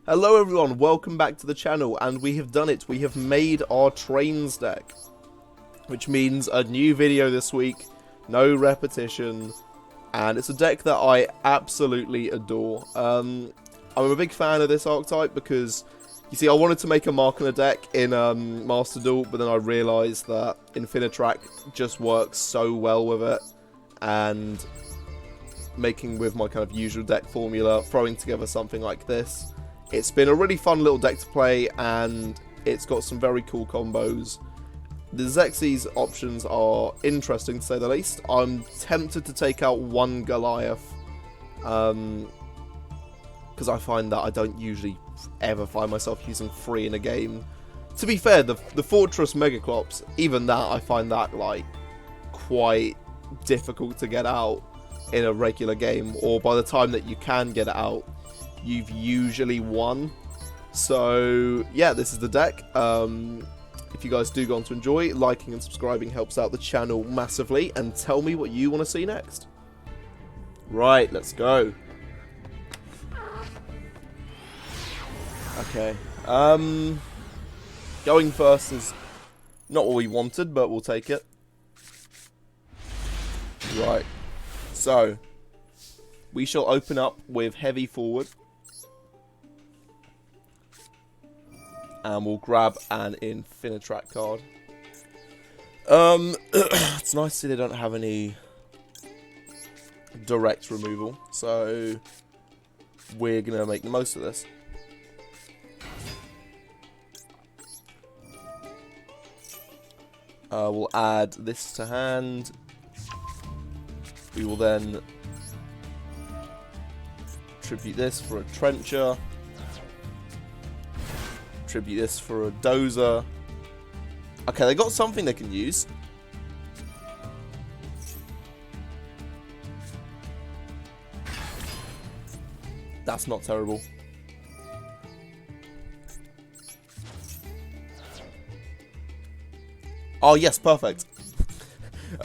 Hello everyone, welcome back to the channel, and we have done it. We have made our trains deck, which means a new video this week, no repetition, and it's a deck that I absolutely adore. I'm a big fan of this archetype because, you see, I wanted to make a Machina deck in Master Duel, but then I realised that Infinitrack just works so well with it, and making with my kind of usual deck formula, throwing together something like this, it's been a really fun little deck to play, and it's got some very cool combos. The Xerxes options are interesting, to say the least. I'm tempted to take out one Goliath, because I find that I don't usually ever find myself using 3 in a game. To be fair, the Fortress Megaclops, even that, I find that, like, quite difficult to get out in a regular game, or by the time that you can get it out, you've usually won. So yeah, this is the deck. If you guys do go on to enjoy, liking and subscribing helps out the channel massively, and tell me what you want to see next. Right, let's go. Okay, going first is not what we wanted, but we'll take it. Right, so we shall open up with heavy forward, and we'll grab an Infinitrack card. It's nice to see they don't have any direct removal, so we're gonna make the most of this. We'll add this to hand. We will then tribute this for a Trencher. Tribute this for a Dozer. Okay, they got something they can use. That's not terrible. Oh yes, perfect.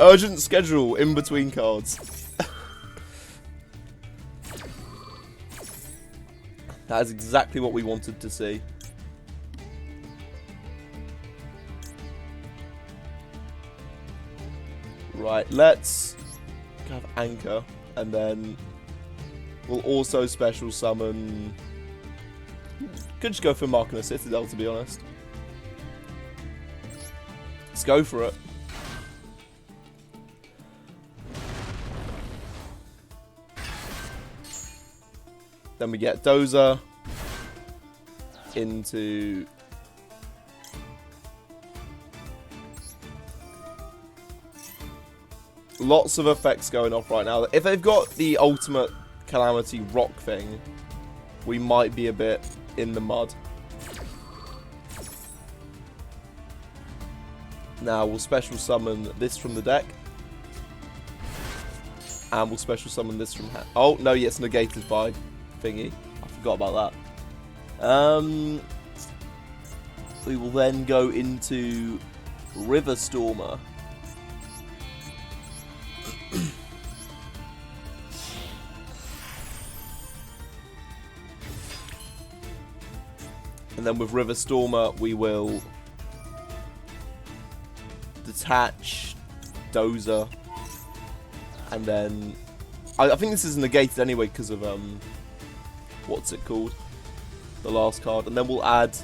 Urgent schedule in between cards. That is exactly what we wanted to see. Right, let's have Anchor, and then we'll also special summon. Could just go for Machina Citadel, to be honest. Let's go for it. Then we get Dozer into lots of effects going off right now. If they've got the ultimate Calamity Rock thing, we might be a bit in the mud. Now we'll special summon this from the deck, and we'll special summon this from hand. Oh no, yes, negated by thingy. I forgot about that. We will then go into River Stormer. And then with River Stormer, we will detach Dozer, and then I think this is negated anyway because of what's it called, the last card, and then we'll add,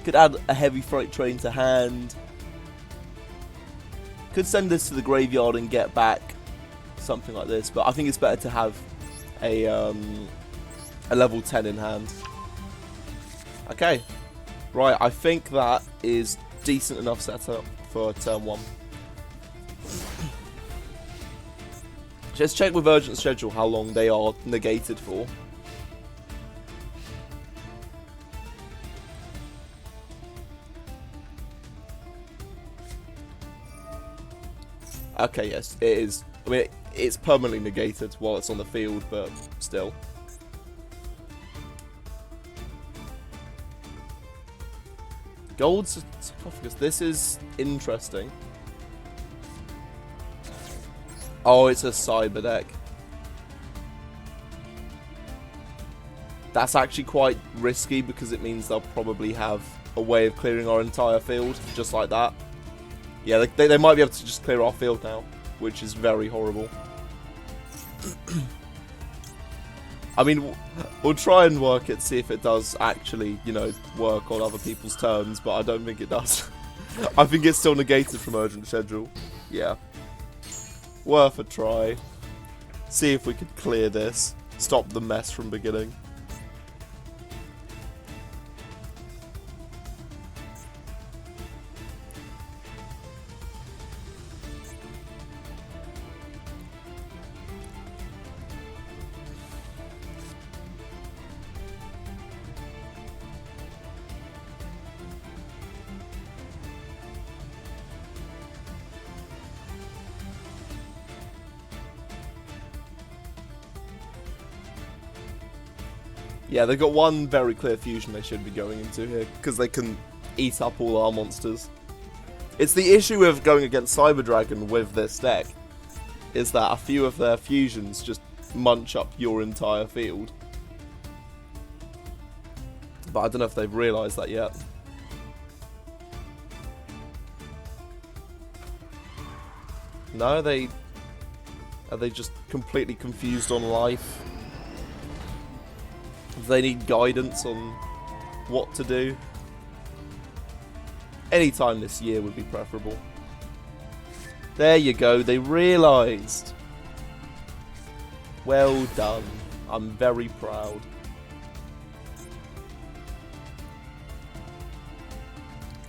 could add a heavy freight train to hand, could send this to the graveyard and get back something like this, but I think it's better to have a level 10 in hand. Okay, right, I think that is decent enough setup for turn 1. Let's check with Urgent Schedule how long they are negated for. Okay, yes, it is. I mean, it's permanently negated while it's on the field, but still. Gold Sarcophagus. This is interesting. Oh, it's a cyber deck. That's actually quite risky because it means they'll probably have a way of clearing our entire field, just like that. Yeah, they might be able to just clear our field now, which is very horrible. I mean, we'll try and work it, see if it does actually, you know, work on other people's turns, but I don't think it does. I think it's still negated from Urgent Schedule. Yeah. Worth a try. See if we could clear this. Stop the mess from beginning. Yeah, they've got one very clear fusion they should be going into here, because they can eat up all our monsters. It's the issue with going against Cyber Dragon with this deck, is that a few of their fusions just munch up your entire field. But I don't know if they've realised that yet. No, are they just completely confused on life? They need guidance on what to do. Any time this year would be preferable. There you go, they realised. Well done. I'm very proud.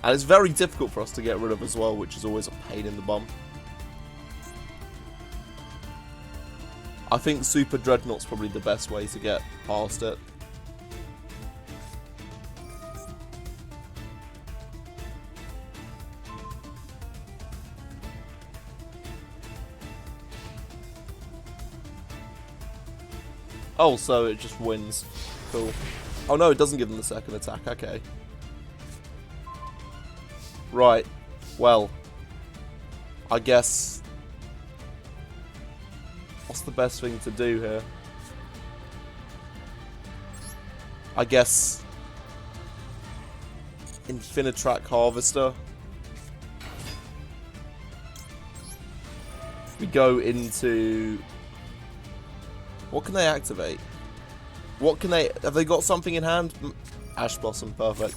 And it's very difficult for us to get rid of as well, which is always a pain in the bum. I think Super Dreadnought's probably the best way to get past it. Oh, so it just wins. Cool. Oh no, it doesn't give them the second attack. Okay. Right. Well. I guess... What's the best thing to do here? I guess... Infinitrack Harvester. We go into... What can they activate? What can they... Have they got something in hand? Ash Blossom, perfect.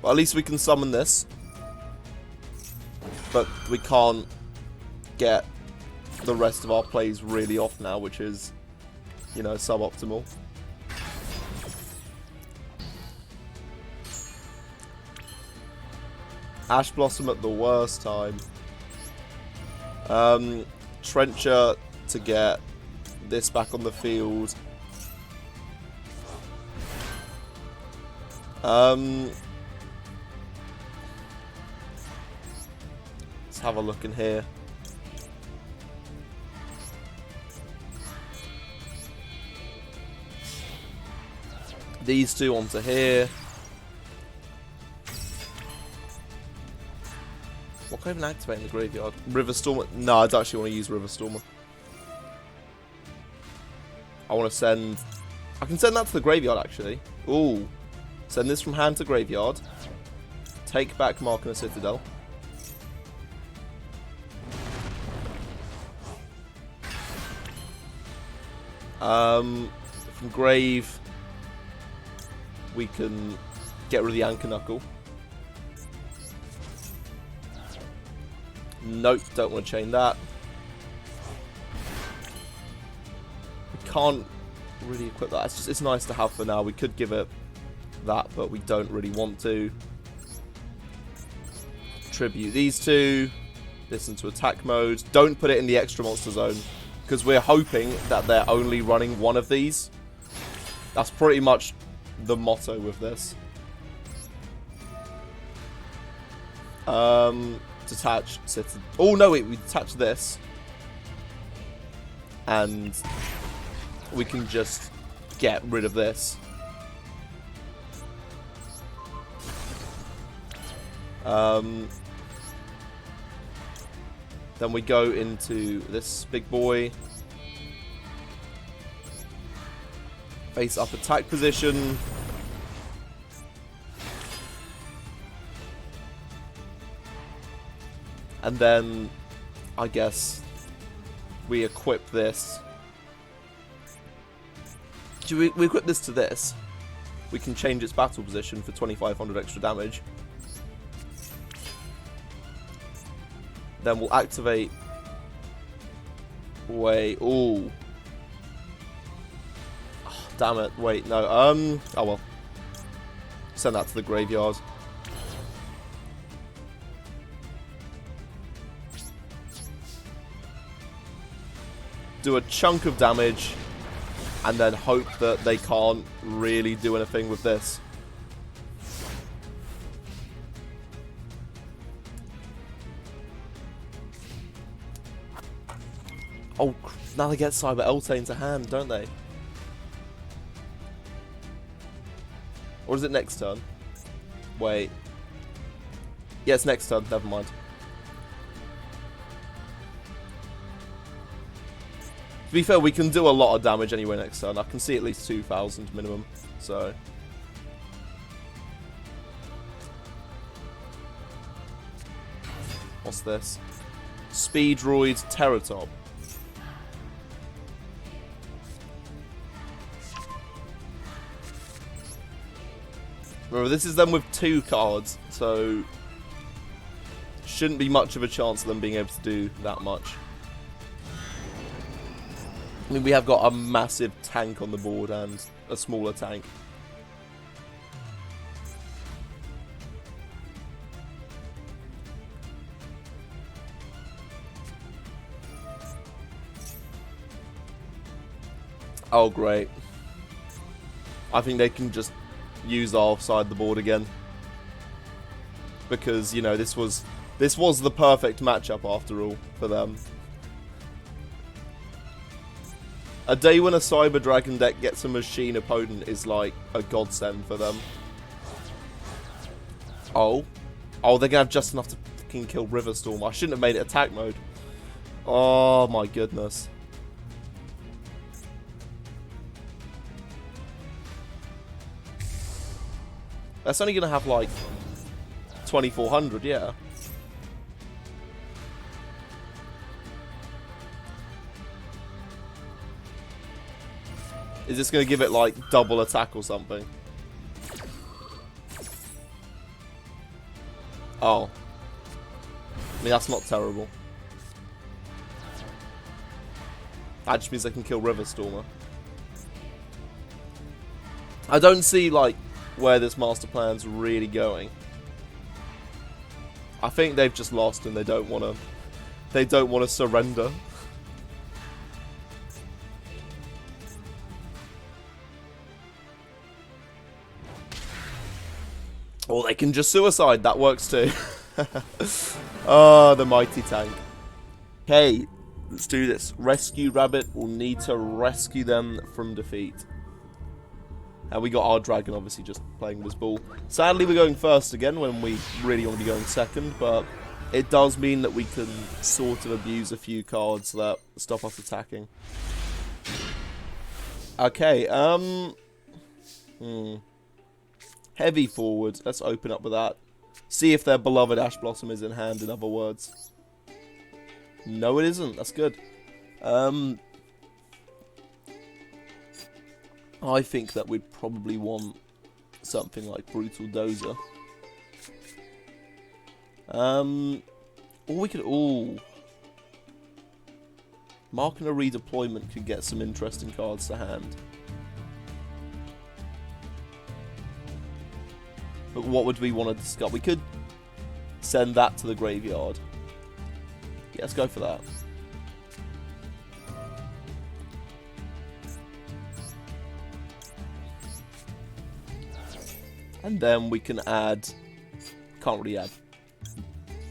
Well, at least we can summon this. But we can't get the rest of our plays really off now, which is, you know, suboptimal. Ash Blossom at the worst time. Trencher to get this back on the field. Let's have a look in here. These two onto here. What can I even activate in the graveyard? River Stormer? No, I don't actually want to use River Stormer. I want to send... I can send that to the graveyard, actually. Ooh. Send this from hand to graveyard. Take back Machina Citadel. From grave, we can get rid of the Anchor Knuckle. Nope, don't want to chain that. We can't really equip that. It's nice to have for now. We could give it that, but we don't really want to. Tribute these two. This into attack mode. Don't put it in the extra monster zone, because we're hoping that they're only running one of these. That's pretty much the motto with this. Detach Citadel. Oh no, wait, we detach this. And we can just get rid of this. Then we go into this big boy. Face up attack position. And then, I guess, we equip this. We equip this to this. We can change its battle position for 2500 extra damage. Then we'll activate... Wait, ooh. Oh, damn it, wait, no, oh well. Send that to the graveyard. Do a chunk of damage, and then hope that they can't really do anything with this. Oh, now they get Cyber Eltane to hand, don't they? Or is it next turn? Wait. Yeah, it's next turn, never mind. To be fair, we can do a lot of damage anyway next turn. I can see at least 2,000 minimum, so... What's this? Speed Droid Terratop. Remember, this is them with 2 cards, so... Shouldn't be much of a chance of them being able to do that much. I mean, we have got a massive tank on the board and a smaller tank. Oh, great. I think they can just use our side of the board again. Because, you know, this was the perfect matchup after all for them. A day when a Cyber Dragon deck gets a Machine opponent is like a godsend for them. Oh. Oh, they're going to have just enough to fucking kill Riverstorm. I shouldn't have made it attack mode. Oh my goodness. That's only going to have like 2400, yeah. Is this going to give it, like, double attack or something? Oh. I mean, that's not terrible. That just means they can kill Riverstormer. I don't see, like, where this master plan's really going. I think they've just lost and they don't want to... They don't want to surrender. Or they can just suicide, that works too. Oh, the mighty tank. Okay, let's do this. Rescue Rabbit will need to rescue them from defeat. And we got our dragon obviously just playing this ball. Sadly we're going first again when we really want to be going second, but it does mean that we can sort of abuse a few cards that stop us attacking. Okay, Heavy forward. Let's open up with that. See if their beloved Ash Blossom is in hand, in other words. No, it isn't. That's good. I think that we'd probably want something like Brutal Dozer. Or we could... Ooh. Mark and a Redeployment could get some interesting cards to hand. But what would we want to discuss? We could send that to the graveyard. Yeah, let's go for that. And then we can add... Can't really add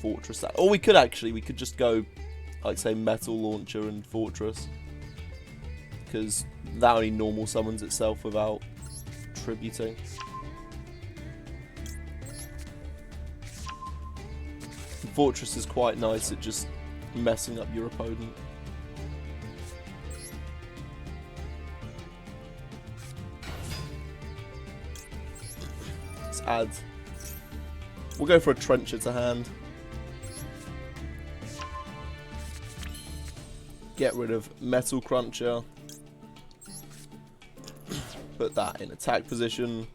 Fortress. Or we could actually. We could just go, like, say, Metal Launcher and Fortress. Because that only normal summons itself without tributing. Fortress is quite nice at just messing up your opponent. Let's add... We'll go for a Trencher to hand. Get rid of Metal Cruncher. Put that in attack position.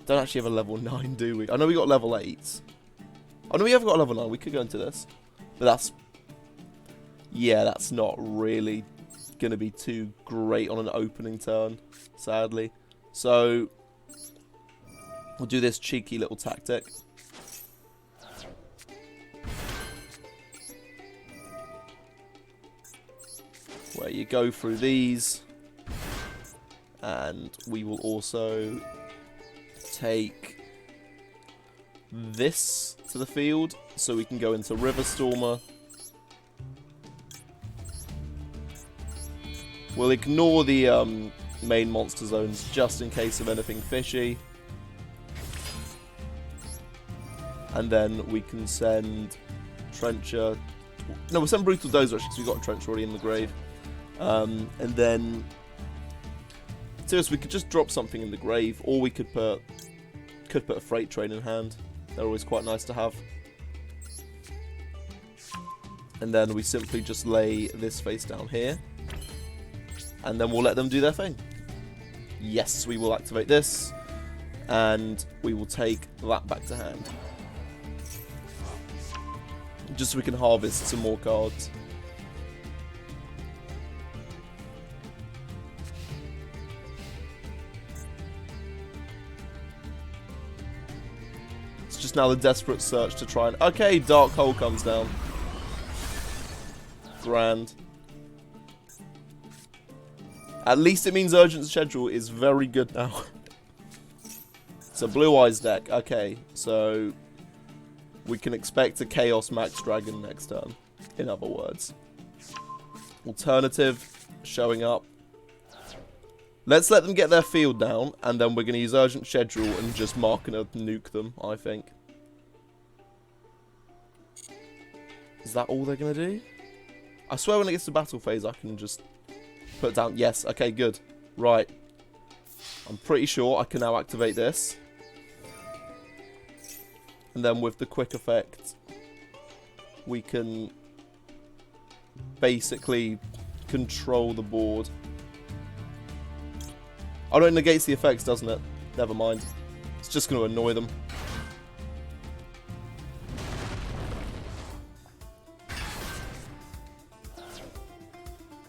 Don't actually have a level 9, do we? I know we got level 8. Oh no, we have got a level 9. We could go into this. But that's... Yeah, that's not really going to be too great on an opening turn, sadly. So, we'll do this cheeky little tactic. Where you go through these. And we will also take this to the field. So we can go into River Stormer. We'll ignore the main monster zones just in case of anything fishy. And then we can send Trencher... No, we'll send Brutal Dozer actually because we've got a Trencher already in the grave. And then... Seriously, we could just drop something in the grave, or we could put a Freight Train in hand. They're always quite nice to have. And then we simply just lay this face down here. And then we'll let them do their thing. Yes, we will activate this. And we will take that back to hand. Just so we can harvest some more cards. It's just now the desperate search to try and... Okay, Dark Hole comes down. Grand. At least it means Urgent Schedule is very good now. It's a Blue Eyes deck. Okay, so we can expect a Chaos Max Dragon next turn, in other words. Alternative, showing up. Let's let them get their field down, and then we're going to use Urgent Schedule and just mark and nuke them, I think. Is that all they're going to do? I swear when it gets to battle phase, I can just... Put down, yes, okay, good. Right. I'm pretty sure I can now activate this. And then with the quick effect, we can basically control the board. Oh no, it negates the effects, doesn't it? Never mind. It's just going to annoy them.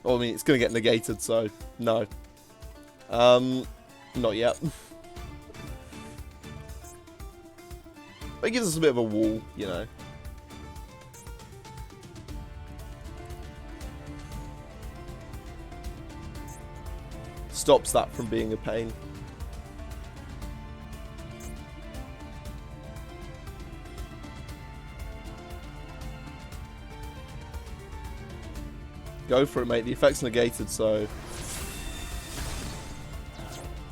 Well, I mean, it's going to get negated, so no. Not yet. But it gives us a bit of a wall, you know. Stops that from being a pain. Go for it, mate. The effect's negated, so...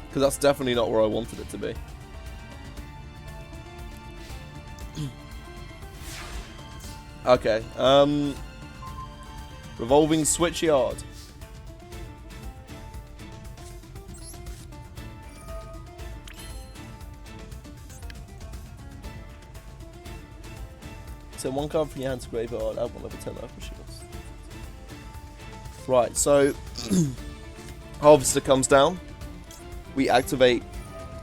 Because that's definitely not where I wanted it to be. Okay, Revolving Switchyard. So one card from your hand to graveyard, add one level 10 life machines. Right, so Harvester comes down. We activate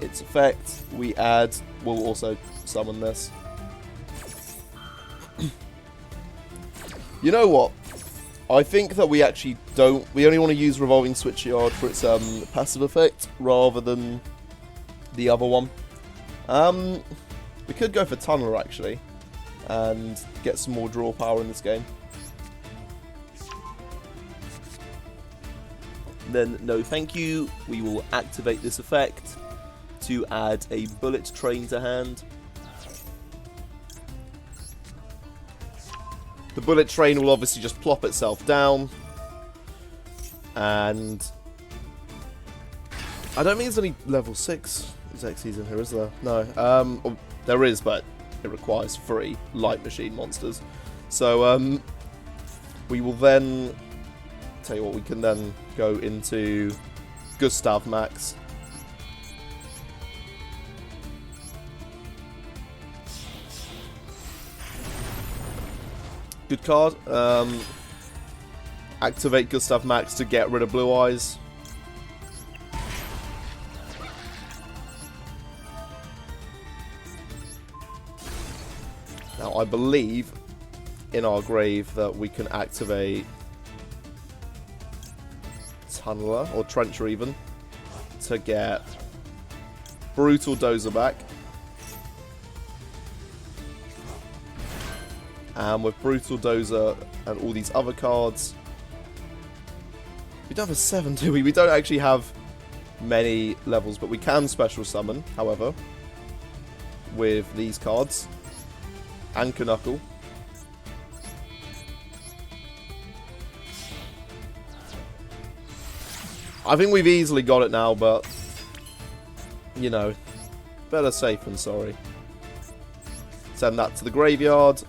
its effect. We add. We'll also summon this. You know what? I think that we actually don't. We only want to use Revolving Switchyard for its passive effect rather than the other one. We could go for Tunneler actually and get some more draw power in this game. Then, no thank you, we will activate this effect to add a Bullet Train to hand. The Bullet Train will obviously just plop itself down. And I don't think there's any level 6 Xyzes in here, is there? No. There is, but it requires 3 Light Machine monsters. So, we will then... Tell you what, we can then go into Gustav Max. Good card. Activate Gustav Max to get rid of Blue Eyes. Now, I believe in our grave that we can activate Tunneler, or Trencher even, to get Brutal Dozer back. And with Brutal Dozer and all these other cards, we don't have a 7, do we? We don't actually have many levels, but we can special summon, however, with these cards. And Knuckle. I think we've easily got it now, but, you know, better safe than sorry. Send that to the graveyard.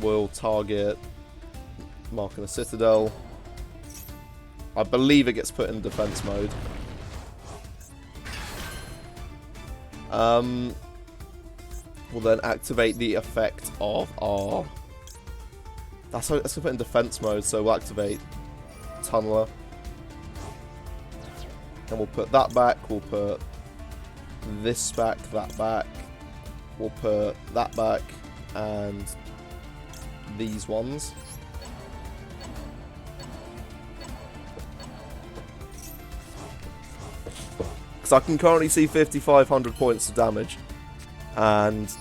We'll target Marking a Citadel. I believe it gets put in defense mode. We'll then activate the effect of our... That's going to put in defense mode, so we'll activate Tunneler. And we'll put that back, we'll put this back, that back. We'll put that back, and these ones. Because I can currently see 5,500 points of damage. And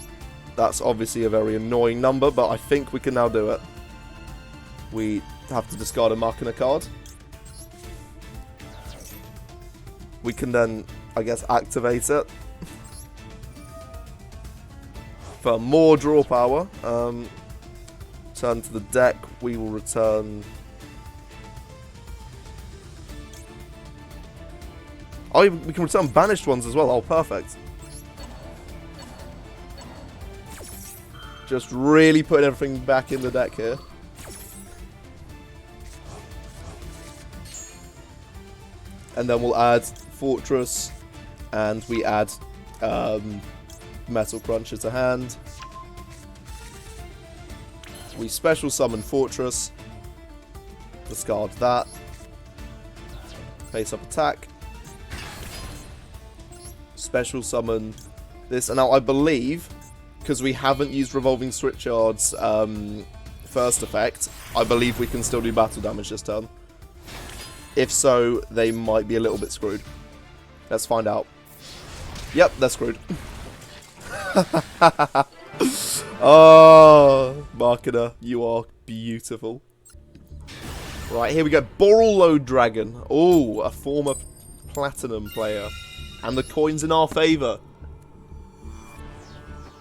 that's obviously a very annoying number, but I think we can now do it. We have to discard a Machina card. We can then, I guess, activate it. For more draw power, turn to the deck, we will return... Oh, we can return banished ones as well. Oh, perfect. Just really putting everything back in the deck here. And then we'll add Fortress, and we add Metal Cruncher to hand. We special summon Fortress, discard that, face up attack, special summon this, and now I believe, because we haven't used Revolving Switchyard's first effect, I believe we can still do battle damage this turn. If so, they might be a little bit screwed. Let's find out. Yep, they're screwed. Oh, Marketer, you are beautiful. Right, here we go. Borrelode Dragon. Oh, a former Platinum player. And the coin's in our favour.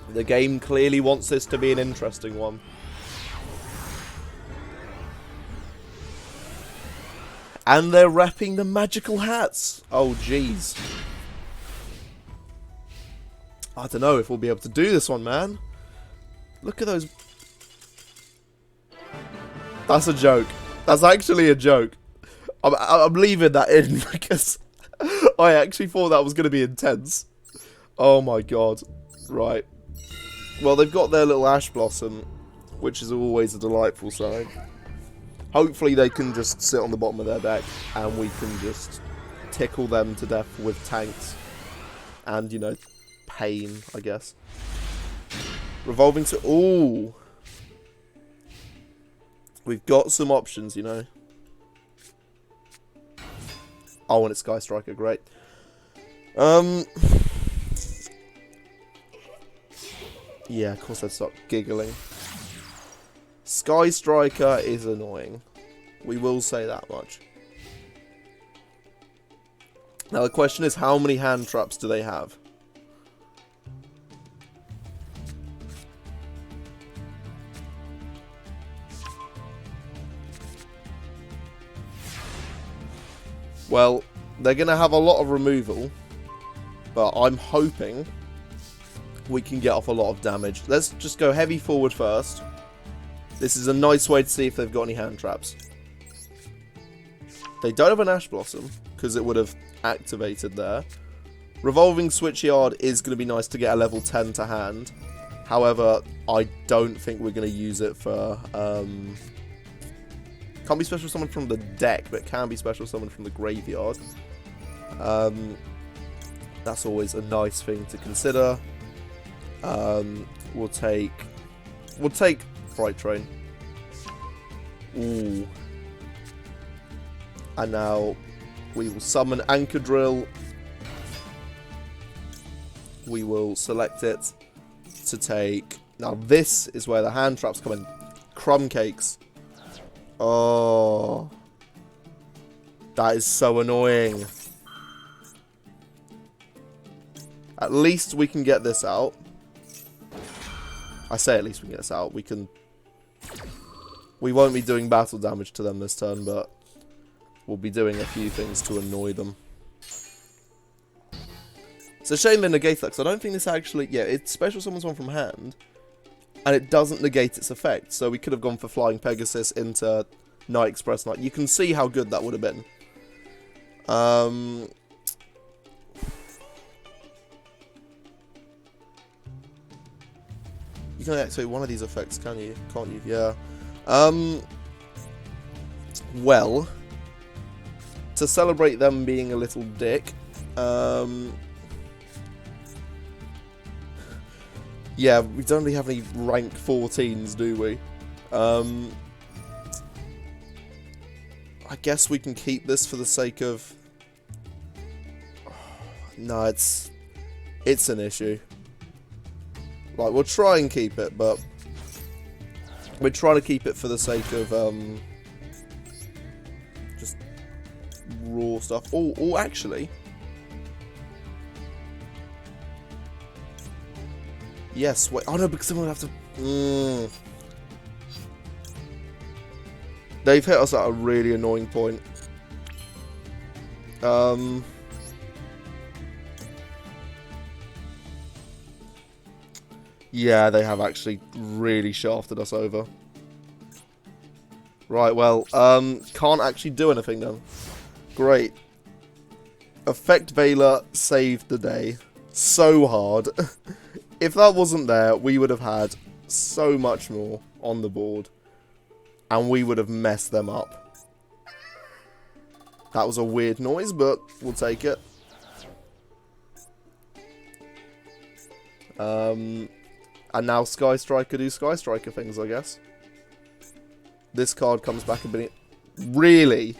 The game clearly wants this to be an interesting one. And they're repping the magical hats. Oh, jeez. I don't know if we'll be able to do this one, man. Look at those. That's a joke. That's actually a joke. I'm leaving that in because I actually thought that was going to be intense. Oh my god. Right. Well, they've got their little Ash Blossom, which is always a delightful sign. Hopefully they can just sit on the bottom of their deck and we can just tickle them to death with tanks. And, you know, pain, I guess. Revolving to... Ooh. We've got some options, you know. Oh, and it's Sky Striker, great. Yeah, of course I'd start giggling. Sky Striker is annoying. We will say that much. Now the question is, how many hand traps do they have? Well, they're going to have a lot of removal, but I'm hoping we can get off a lot of damage. Let's just go heavy forward first. This is a nice way to see if they've got any hand traps. They don't have an Ash Blossom, because it would have activated there. Revolving Switchyard is going to be nice to get a level 10 to hand. However, I don't think we're going to use it for... can't be special summon from the deck, but can be special summon from the graveyard. That's always a nice thing to consider. We'll take Fright Train. Ooh. And now we will summon Anchor Drill. We will select it to take... Now this is where the hand traps come in. Crumb Cakes. Oh. That is so annoying. At least we can get this out. I say at least we can get this out. We won't be doing battle damage to them this turn, but we'll be doing a few things to annoy them. It's a shame they negate that, because I don't think this actually... Yeah, it special summons one from hand, and it doesn't negate its effect. So we could have gone for Flying Pegasus into Night Express Knight. You can see how good that would have been. You can activate one of these effects, can you? Can't you? Yeah. Well, to celebrate them being a little dick, yeah, we don't really have any rank 14s, do we? I guess we can keep this for the sake of... No, it's an issue. Like, we'll try and keep it, but we're trying to keep it for the sake of just raw stuff. Oh, actually, yes. Wait. Oh no, because then we'll have to. They've hit us at a really annoying point. Yeah, they have actually really shafted us over. Right, well, can't actually do anything then. Great. Effect Veiler saved the day. So hard. If that wasn't there, we would have had so much more on the board. And we would have messed them up. That was a weird noise, but we'll take it. And now Sky Striker do Sky Striker things, I guess. This card comes back a bit... Really?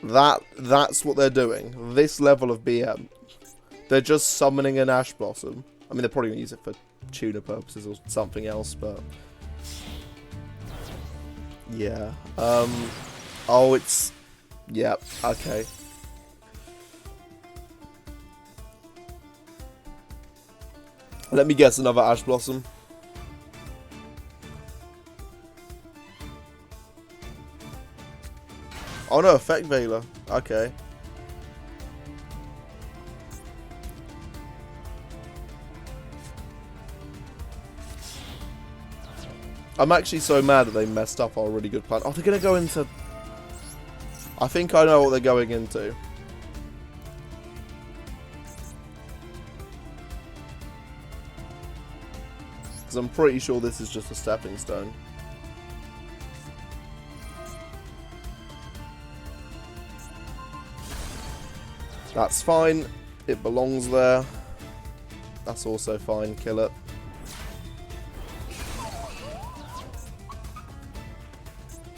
That's what they're doing. This level of BM. They're just summoning an Ash Blossom. I mean, they're probably going to use it for tuner purposes or something else, but... Yeah. Oh, it's... Yeah, okay. Let me guess, another Ash Blossom. Oh no, Effect Veiler. Okay. I'm actually so mad that they messed up our really good plan. Oh, they're going to go into... I think I know what they're going into. Because I'm pretty sure this is just a stepping stone. That's fine. It belongs there. That's also fine. Kill it.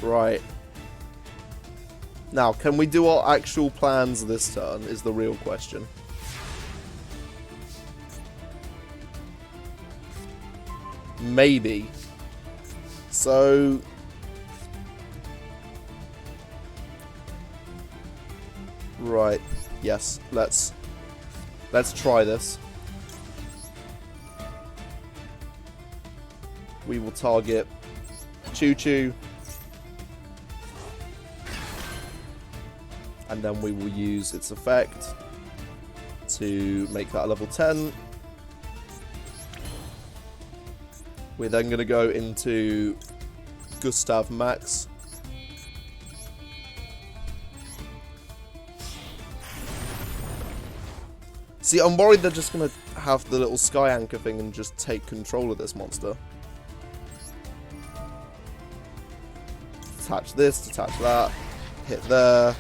Right. Now, can we do our actual plans this turn is the real question. Maybe. So... Right. Yes, let's try this. We will target Choo Choo. And then we will use its effect to make that a level 10. We're then going to go into Gustav Max. See, I'm worried they're just going to have the little sky anchor thing and just take control of this monster. Detach this, detach that, hit there,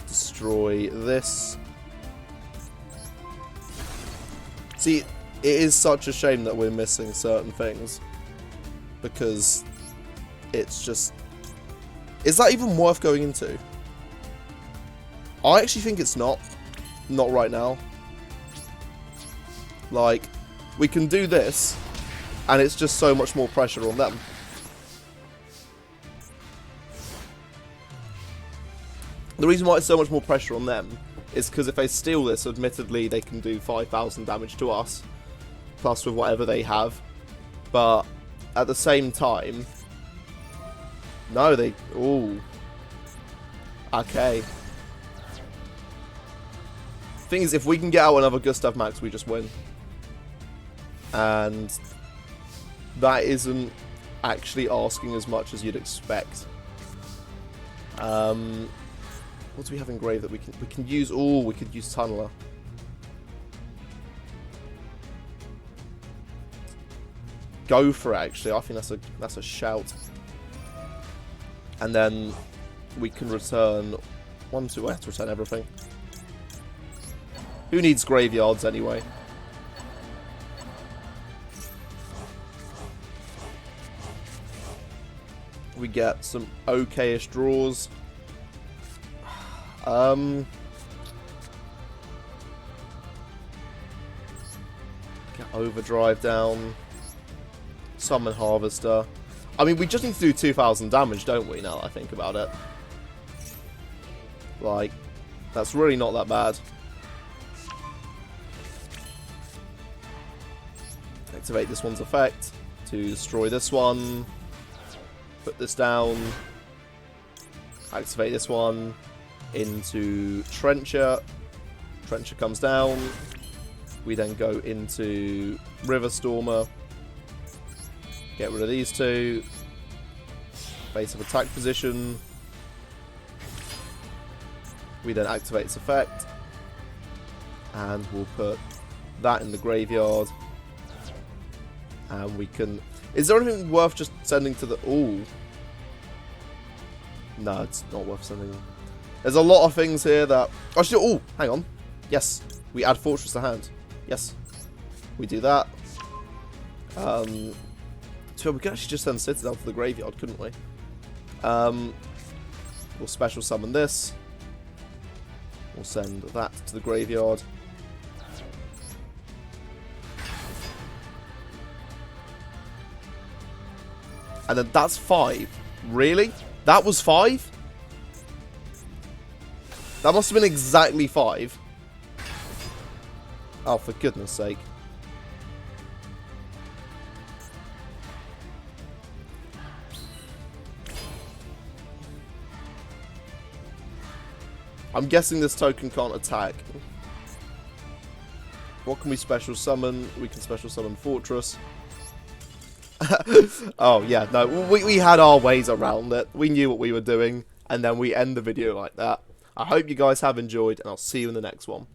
destroy this. See, it is such a shame that we're missing certain things. Because it's just... Is that even worth going into? I actually think it's not. Not right now. Like, we can do this, and it's just so much more pressure on them. The reason why it's so much more pressure on them is because if they steal this, admittedly, they can do 5,000 damage to us, plus with whatever they have. But at the same time, no, they... Ooh. Okay. Thing is, if we can get out another Gustav Max, we just win. And that isn't actually asking as much as you'd expect. What do we have engraved that we can use? Oh, we could use Tunneler. Go for it, actually. I think that's a shout. And then we can return we have to return everything. Who needs graveyards anyway? We get some okay-ish draws. Get Overdrive down. Summon Harvester. I mean, we just need to do 2,000 damage, don't we, now that I think about it? Like, that's really not that bad. Activate this one's effect to destroy this one. Put this down. Activate this one into Trencher. Trencher comes down. We then go into River Stormer. Get rid of these two. Base of attack position. We then activate its effect. And we'll put that in the graveyard. And we can... Is there anything worth just sending to the... Ooh. No, it's not worth sending. There's a lot of things here that... Actually, oh, hang on. Yes, we add Fortress to hand. Yes. We do that. So we could actually just send Citadel to the graveyard, couldn't we? We'll special summon this. We'll send that to the graveyard. And then that's 5. Really? That was 5? That must have been exactly 5. Oh, for goodness sake. I'm guessing this token can't attack. What can we special summon? We can special summon Fortress. Oh, yeah, no, we had our ways around it. We knew what we were doing, and then we end the video like that. I hope you guys have enjoyed, and I'll see you in the next one.